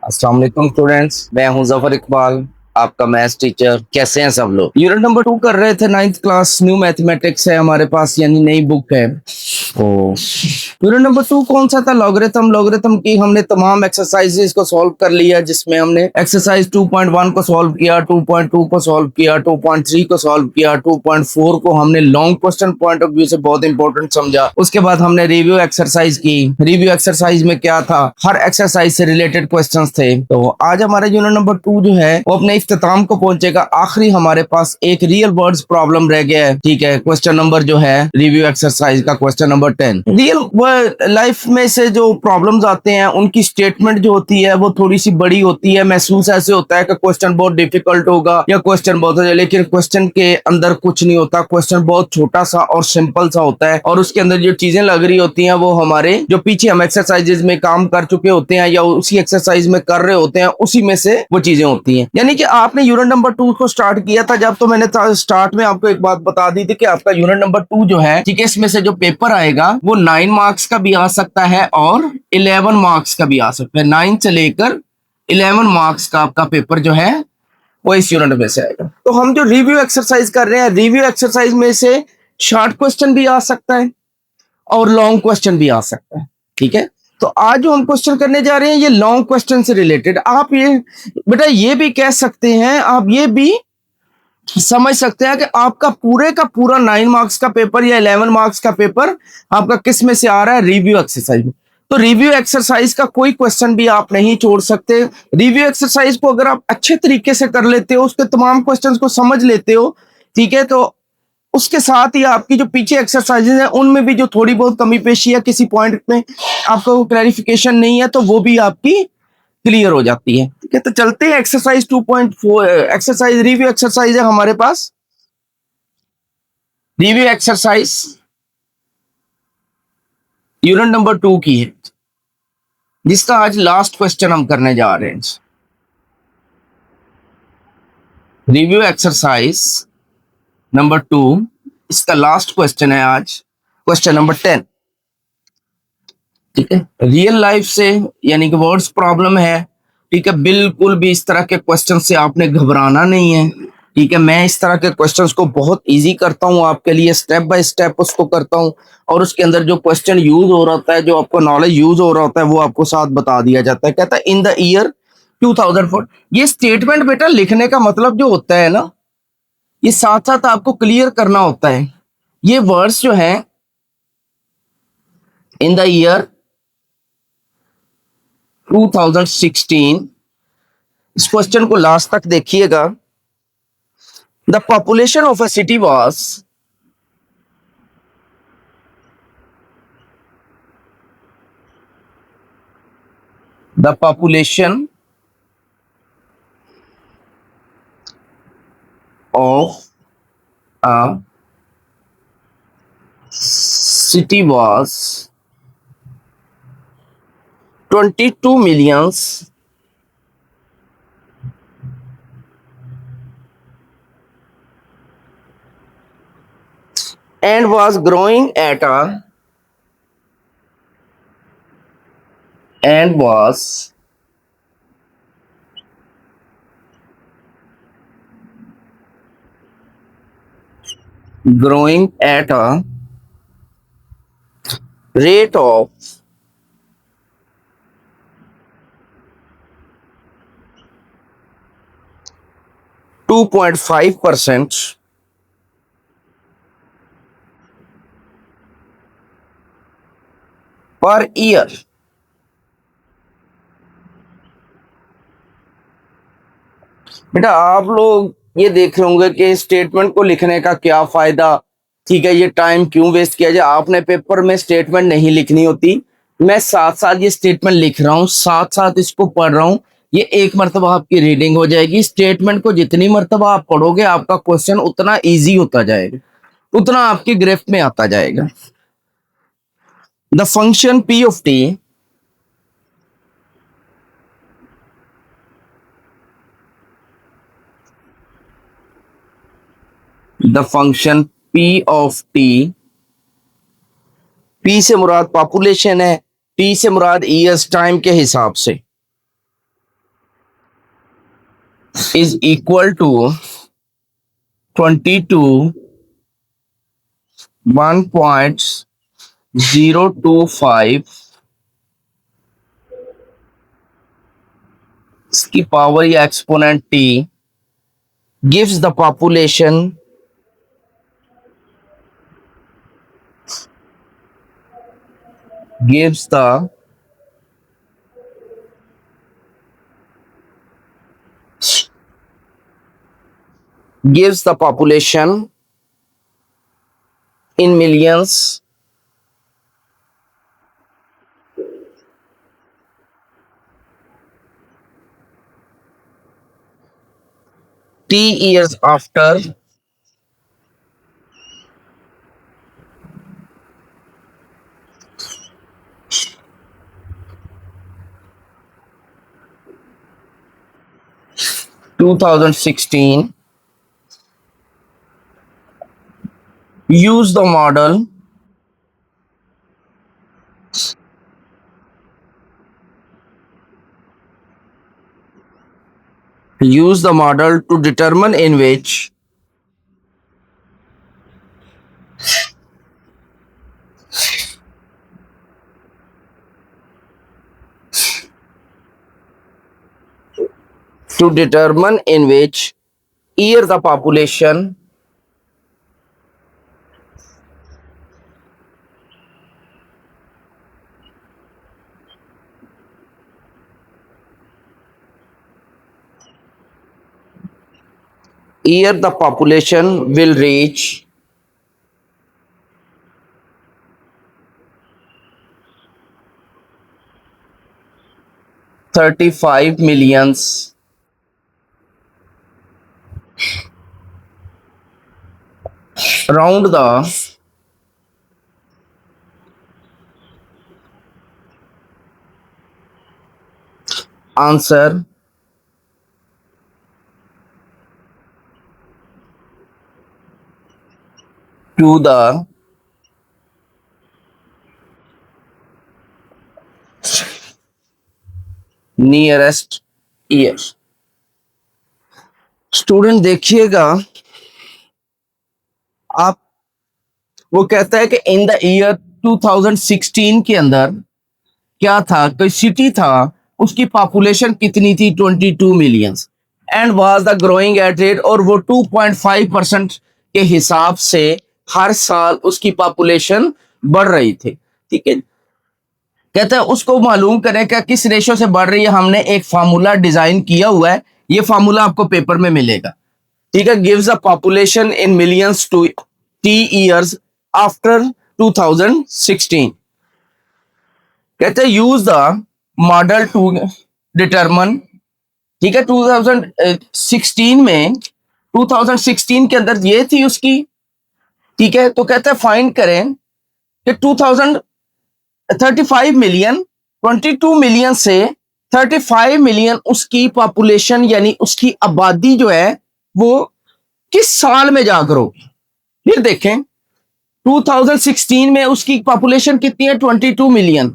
अस्सलाम वालेकुम स्टूडेंट्स, मैं हूं जफर इकबाल, आपका मैथ्स टीचर। कैसे हैं सब लोग? यूनिट नंबर 2 कर रहे थे, 9th क्लास। न्यू मैथमेटिक्स है हमारे पास, यानी नई बुक है। तो यूनिट नंबर 2 कौन सा था? लॉगरिथम। लॉगरिथम की हमने तमाम एक्सरसाइजेस को सॉल्व कर लिया, जिसमें हमने एक्सरसाइज 2.1 को सॉल्व किया, 2.2 को सॉल्व किया, 2.3 को सॉल्व किया, 2.4 को हमने long question point of view से बहुत इंपॉर्टेंट समझा। उसके बाद हमने रिव्यू एक्सरसाइज की। रिव्यू एक्सरसाइज में क्या था? हर एक्सरसाइज से रिलेटेड क्वेश्चंस थे। तो आज हमारा यूनिट नंबर 2 जो है वो अपने इख्तिताम को पहुंचेगा। आखिरी हमारे पास एक रियल वर्ड्स प्रॉब्लम रह गया है। ठीक है, क्वेश्चन नंबर जो है रिव्यू एक्सरसाइज का, क्वेश्चन नंबर 10। रियल लाइफ में से जो प्रॉब्लम्स आते हैं उनकी स्टेटमेंट जो होती है वो थोड़ी सी बड़ी होती है। महसूस ऐसे होता है कि क्वेश्चन बहुत डिफिकल्ट होगा या क्वेश्चन बहुत है, लेकिन क्वेश्चन के अंदर कुछ नहीं होता। क्वेश्चन बहुत छोटा सा और सिंपल सा होता है, और उसके अंदर जो चीजें लग रही होती हैं वो हमारे जो पीछे हम एक्सरसाइजेज में काम कर चुके होते हैं या उसी एक्सरसाइज में कर रहे होते हैं, उसी में से वो चीजें होती हैं। यानी कि आपने यूनिट नंबर 2 को स्टार्ट किया था जब, तो मैंने स्टार्ट में आपको एक बात बता दी थी कि आपका यूनिट नंबर 2 जो है, ठीक है, इसमें से जो पेपर आएगा वो 9 मार्क्स का भी आ सकता है और 11 मार्क्स का भी आ सकता है। 9 से लेकर 11 मार्क्स का आपका पेपर जो है वो इस यूनिट में से आएगा। तो हम जो रिव्यू एक्सरसाइज कर रहे हैं, रिव्यू एक्सरसाइज में से शॉर्ट क्वेश्चन भी आ सकता है और लॉन्ग क्वेश्चन भी आ सकता है। ठीक है, तो आज जो हम क्वेश्चन करने जा रहे हैं ये लॉन्ग क्वेश्चन से रिलेटेड। आप ये बेटा ये भी कह सकते हैं, आप ये भी समझ सकते हैं कि आपका पूरे का पूरा 9 मार्क्स का पेपर या 11 मार्क्स का पेपर आपका किस में से आ रहा है? रिव्यू एक्सरसाइज में। तो रिव्यू एक्सरसाइज का कोई क्वेश्चन भी आप नहीं छोड़ सकते। रिव्यू एक्सरसाइज को अगर आप अच्छे तरीके से कर लेते हो, उसके तमाम क्वेश्चंस को समझ लेते हो, ठीक है, तो उसके साथ ही आपकी जो पीछे एक्सरसाइजेज हैं उनमें भी जो थोड़ी बहुत कमी पेशी है, किसी पॉइंट में आपको क्लैरिफिकेशन नहीं है, तो वो भी आपकी क्लियर हो जाती है। ठीक है, तो चलते हैं एक्सरसाइज 2.4। एक्सरसाइज रिव्यू एक्सरसाइज है हमारे पास। रिव्यू एक्सरसाइज यूनिट नंबर 2 की है, जिसका आज लास्ट क्वेश्चन हम करने जा रहे हैं। रिव्यू एक्सरसाइज नंबर 2, इसका लास्ट क्वेश्चन है आज, क्वेश्चन नंबर 10। ठीक है, रियल लाइफ से यानी कि वर्ड्स प्रॉब्लम है। ठीक है, बिल्कुल भी इस तरह के क्वेश्चन से आपने घबराना नहीं है। ठीक है, मैं इस तरह के क्वेश्चंस को बहुत इजी करता हूं आपके लिए, स्टेप बाय स्टेप उसको करता हूं, और उसके अंदर जो क्वेश्चन यूज हो रहा होता है, जो आपको नॉलेज यूज हो रहा होता है, वो आपको साथ बता दिया जाता है। कहता है इन द ईयर 2004। ये स्टेटमेंट बेटा लिखने का मतलब जो होता है ना, ये साथ साथ आपको क्लियर करना होता है। ये वर्ड्स जो है इन द ईयर 2016, इस क्वेश्चन को लास्ट तक देखिएगा। The population of a city was the population of a city was 22 millions and was growing at a and was growing at a rate of 2.5% per year। बेटा आप लोग ये देख रहे होंगे कि स्टेटमेंट को लिखने का क्या फायदा। ठीक है, ये टाइम क्यों वेस्ट किया जाए? आपने पेपर में स्टेटमेंट नहीं लिखनी होती। मैं साथ साथ ये स्टेटमेंट लिख रहा हूँ, साथ साथ इसको पढ़ रहा हूँ। ये एक मरतबा आपकी रीडिंग हो जाएगी। स्टेटमेंट को जितनी मरतबा आप पढ़ोगे, आपका क्वेश्चन उतना ईजी होता जाएगा, उतना आपकी गिरफ्त में आता जाएगा। The function P of T the function P of T, P से मुराद पॉपुलेशन है, टी से मुराद ईयर्स टाइम के हिसाब से। is equal to 22 1.025 इसकी पावर या exponent t gives the population gives the gives the population in millions t years after 2016. Use the model to determine in which year the population will reach 35 millions. Round the answer to the nearest year. Student देखिएगा, आप वो कहता है कि in the year 2016 के अंदर क्या था, कोई सिटी था, उसकी पॉपुलेशन कितनी थी, 22 millions, and was the growing at rate, और वो 2.5% के हिसाब से हर साल उसकी पॉपुलेशन बढ़ रही थी। ठीक है, कहता है उसको मालूम करें कि किस रेशो से बढ़ रही है। हमने एक फार्मूला डिजाइन किया हुआ है, ये फार्मूला आपको पेपर में मिलेगा। ठीक है, gives a population in millions to T years after 2016। कहते हैं use the model to determine. ठीक है, 2016 के अंदर ये थी उसकी। ठीक है, तो कहते हैं फाइंड करें कि 35 मिलियन, 22 मिलियन से 35 मिलियन उसकी पॉपुलेशन यानी उसकी आबादी जो है वो किस साल में जाकर होगी। फिर देखें 2016 में उसकी पॉपुलेशन कितनी है, 22 मिलियन।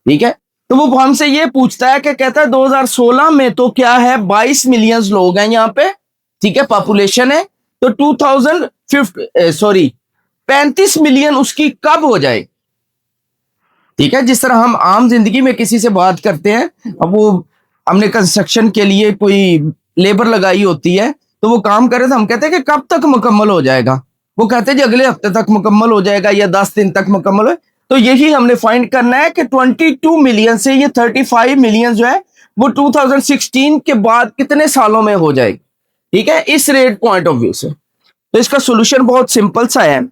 ठीक है, तो वो हमसे ये पूछता है कि कहता है 2016 में तो क्या है 22 मिलियन लोग हैं यहाँ पे। ठीक है, पॉपुलेशन है, तो 35 मिलियन उसकी कब हो जाए। ठीक है, जिस तरह हम आम जिंदगी में किसी से बात करते हैं, अब वो हमने कंस्ट्रक्शन के लिए कोई लेबर लगाई होती है, तो वो काम करे तो हम कहते हैं कि कब तक मुकम्मल हो जाएगा, वो कहते हैं जी अगले हफ्ते तक मुकम्मल हो जाएगा या 10 दिन तक मुकम्मल हो। तो यही हमने फाइंड करना है कि 22 मिलियन से ये 35 मिलियन जो है वो 2016 के बाद कितने सालों में हो जाएगी। ठीक है, इस रेट पॉइंट ऑफ व्यू से। तो इसका सोल्यूशन बहुत सिंपल सा है।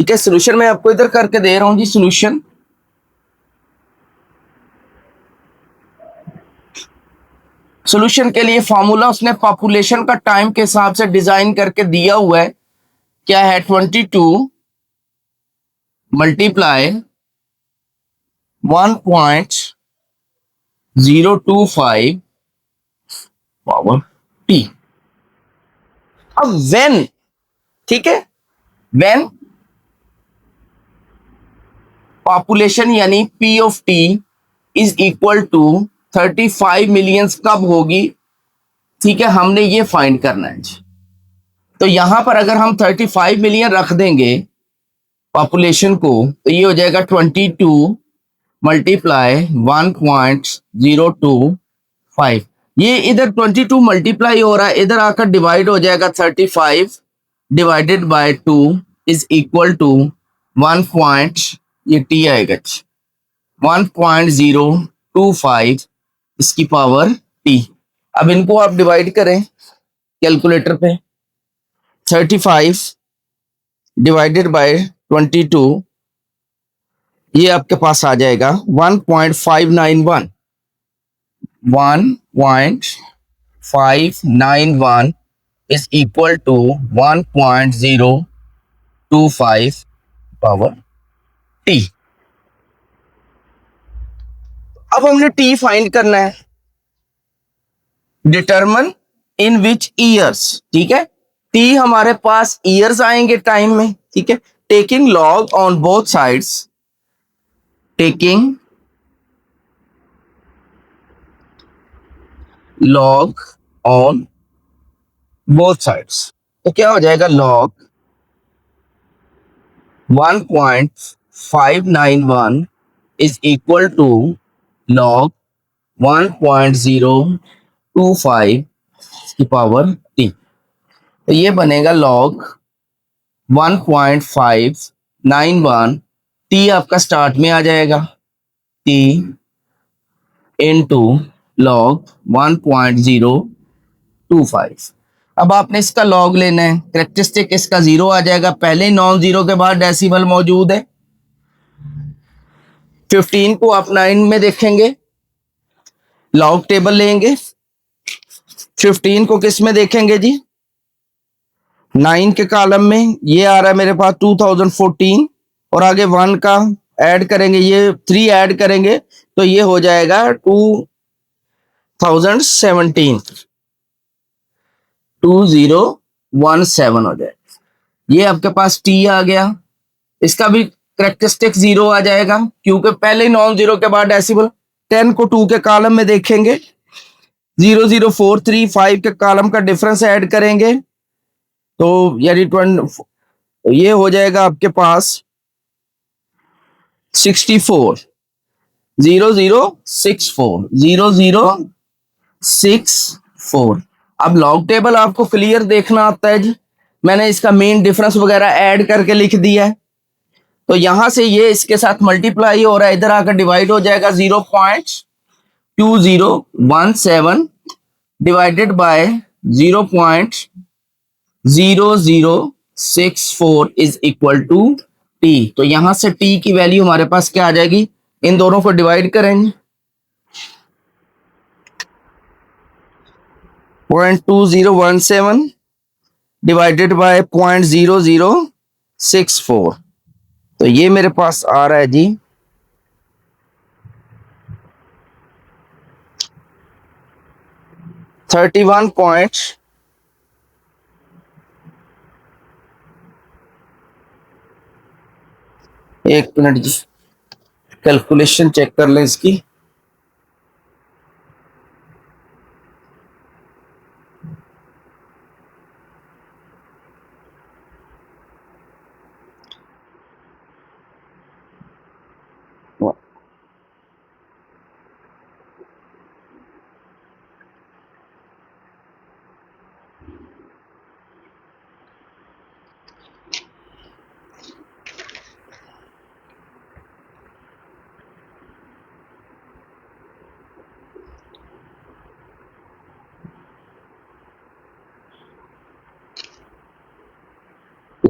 ठीक है, सोल्यूशन मैं आपको इधर करके दे रहा हूं जी। सोल्यूशन के लिए फॉर्मूला उसने पॉपुलेशन का टाइम के हिसाब से डिजाइन करके दिया हुआ है। क्या है, 22 मल्टीप्लाई 1.025 पावर टी। अब व्हेन, ठीक है, व्हेन पॉपुलेशन यानी P of T is equal to 35 millions कब होगी, ठीक है, हमने ये फाइंड करना है जी। तो यहां पर अगर हम 35 मिलियन रख देंगे पॉपुलेशन को, तो ये हो जाएगा 22 मल्टीप्लाई 1.025। ये इधर 22 मल्टीप्लाई हो रहा है, इधर आकर डिवाइड हो जाएगा 35 divided by 2 is equal to 1 point, ये टी आएगा 1.025 इसकी पावर टी। अब इनको आप डिवाइड करें कैलकुलेटर पे, 35 डिवाइडेड बाय 22, ये आपके पास आ जाएगा 1.591। 1.591 is equal to 1.025 power T. अब हमने टी फाइंड करना है, डिटरमिन इन विच ईयर्स। ठीक है, टी हमारे पास ईयर्स आएंगे टाइम में। ठीक है, taking log on both sides, taking log on both sides, तो क्या हो जाएगा, log 1.591 is equal to log 1.025 की पावर टी। तो ये बनेगा लॉग 1.591, टी आपका स्टार्ट में आ जाएगा, टी इनटू लॉग 1.025। अब आपने इसका लॉग लेना है, कैरेक्टरिस्टिक इसका 0 आ जाएगा, पहले ही नॉन जीरो के बाद डेसिमल मौजूद है। 15 को आप 9 में देखेंगे, लॉग टेबल लेंगे, 15 को किस में देखेंगे जी, 9 के कॉलम में। ये आ रहा है मेरे पास 2014, और आगे 1 का ऐड करेंगे, ये 3 ऐड करेंगे, तो ये हो जाएगा 2017, 2017 हो जाएगा। ये आपके पास टी आ गया, इसका भी करेक्टरिस्टिक 0 आ जाएगा, क्योंकि पहले नॉन जीरो के बाद डेसिमल। 10 को 2 के कॉलम में देखेंगे, 00435 के कॉलम का डिफरेंस ऐड करेंगे, तो यानी 20, ये हो जाएगा आपके पास 64, 0064, 0064। अब लॉग टेबल आपको क्लियर देखना आता है जी, मैंने इसका मेन डिफरेंस वगैरह ऐड करके लिख दिया है। तो यहां से ये इसके साथ मल्टीप्लाई हो रहा है, इधर आकर डिवाइड हो जाएगा 0.2017 divided by 0.0064 is equal to T. तो यहां से टी की वैल्यू हमारे पास क्या आ जाएगी, इन दोनों को डिवाइड करेंगे, 0.2017 डिवाइडेड बाय 0.0064, तो ये मेरे पास आ रहा है जी 31 पॉइंट, एक मिनट जी, कैलकुलेशन चेक कर लें इसकी।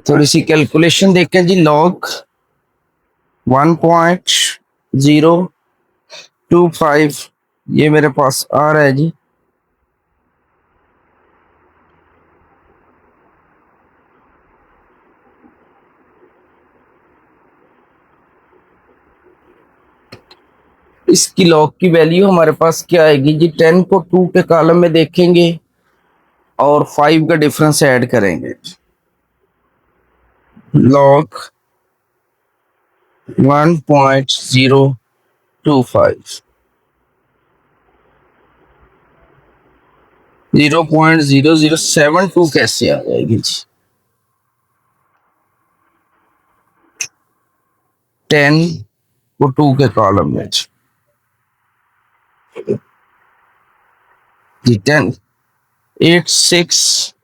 थोड़ी सी कैलकुलेशन देखें जी, लॉग 1.025 ये मेरे पास आ रहा है जी, इसकी लॉग की वैल्यू हमारे पास क्या आएगी जी, 10 को 2 के कॉलम में देखेंगे और 5 का डिफरेंस ऐड करेंगे, लॉग 1.025 0.0072 कैसे आ जाएगी जी? 10 को 2 के कॉलम में जी 10 86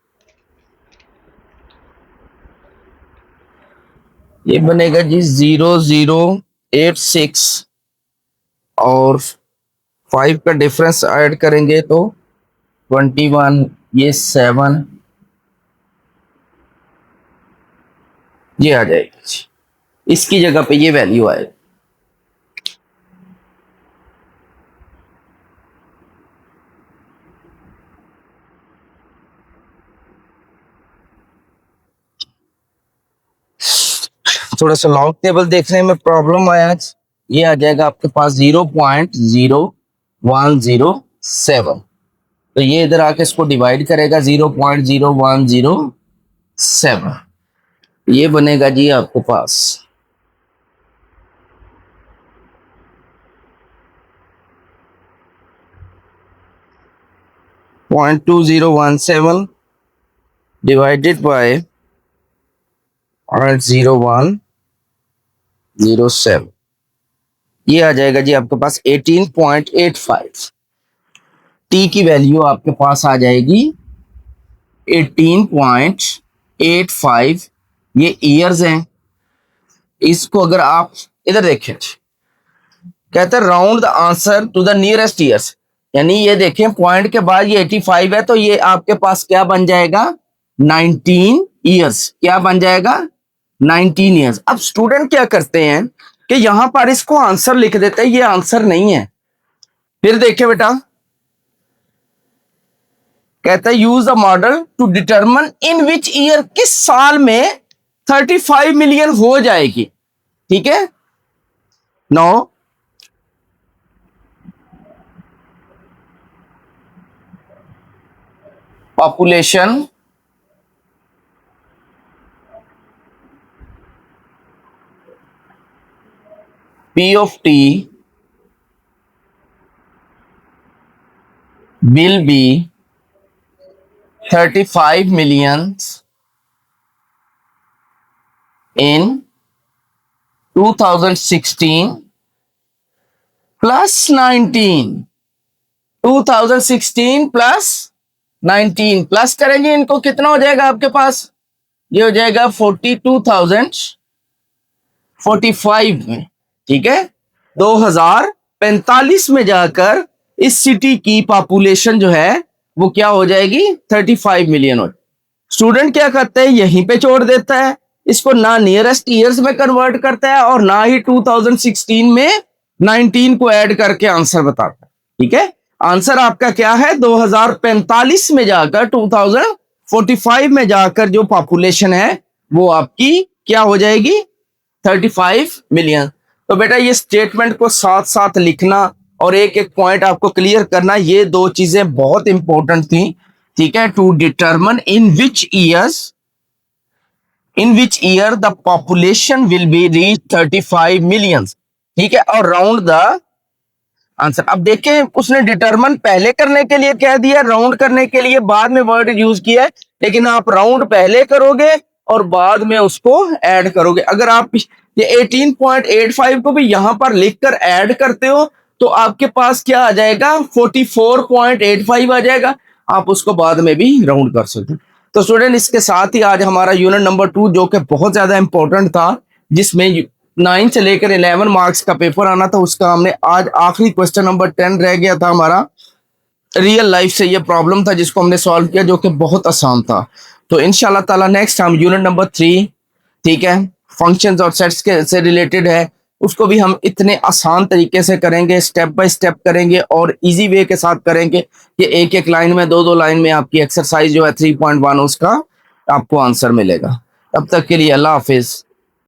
ये बनेगा जी 0086 और 5 का डिफरेंस ऐड करेंगे तो 21 ये 7 ये आ जाएगी जी। इसकी जगह पे ये वैल्यू आएगी। थोड़ा सा लॉन्ग टेबल देखने में प्रॉब्लम आया। ये आ जाएगा आपके पास 0.0107। तो ये इधर आके इसको डिवाइड करेगा 0.0107। ये बनेगा जी आपके पास 0.2017 divided by 0.0107। ये आ जाएगा जी आपके पास 18.85। टी की वैल्यू आपके पास आ जाएगी 18.85। ये ईयर्स हैं। इसको अगर आप इधर देखें, कहते हैं round the answer to the nearest years, यानी ये देखें पॉइंट के बाद ये 85 है तो ये आपके पास क्या बन जाएगा 19 ईयर्स। क्या बन जाएगा 19 ईयर्स। अब स्टूडेंट क्या करते हैं कि यहां पर इसको आंसर लिख देते हैं, ये आंसर नहीं है। फिर देखिए बेटा, कहता है use the model to determine in which year, किस साल में 35 मिलियन हो जाएगी। ठीक है, no population P of T will be 35 millions in 2016 plus 19। 2016 plus 19 plus करेंगे इनको, कितना हो जाएगा आपके पास, ये हो जाएगा 42,045 में। ठीक है, 2045 में जाकर इस सिटी की पॉपुलेशन जो है वो क्या हो जाएगी 35 मिलियन हो। स्टूडेंट क्या करते हैं, यहीं पे छोड़ देता है, इसको ना नियरेस्ट ईयर्स में कन्वर्ट करता है और ना ही 2016 में 19 को ऐड करके आंसर बताता है। ठीक है, आंसर आपका क्या है 2045 में जाकर 2045 में जाकर जो पॉपुलेशन है वो आपकी क्या हो जाएगी 35 मिलियन। तो बेटा ये स्टेटमेंट को साथ साथ लिखना और एक एक पॉइंट आपको क्लियर करना, ये दो चीजें बहुत इंपॉर्टेंट थी। ठीक है, to determine in which year the population will be reach 35 million. ठीक है, और राउंड द आंसर। अब देखें, उसने डिटरमिन पहले करने के लिए कह दिया, राउंड करने के लिए बाद में वर्ड यूज किया है, लेकिन आप राउंड पहले करोगे और बाद में उसको ऐड करोगे। अगर आप ये 18.85 को भी यहां पर लिखकर ऐड करते हो तो आपके पास क्या आ जाएगा 44.85 आ जाएगा। आप उसको बाद में भी राउंड कर सकते हो। तो स्टूडेंट इसके साथ ही आज हमारा यूनिट नंबर 2 जो कि बहुत ज्यादा इंपॉर्टेंट था, जिसमें 9 से लेकर 11 मार्क्स का पेपर आना था, उसका हमने आज आखिरी क्वेश्चन नंबर 10 रह गया था हमारा। रियल लाइफ से ये प्रॉब्लम था जिसको हमने सॉल्व किया, जो कि बहुत आसान था। तो इंशाल्लाह ताला नेक्स्ट हम यूनिट नंबर 3, ठीक है, फंक्शंस और सेट्स के से रिलेटेड है, उसको भी हम इतने आसान तरीके से करेंगे, स्टेप बाय स्टेप करेंगे और इजी वे के साथ करेंगे कि एक एक लाइन में, दो दो लाइन में आपकी एक्सरसाइज जो है 3.1 उसका आपको आंसर मिलेगा। तब तक के लिए अल्लाह हाफिज।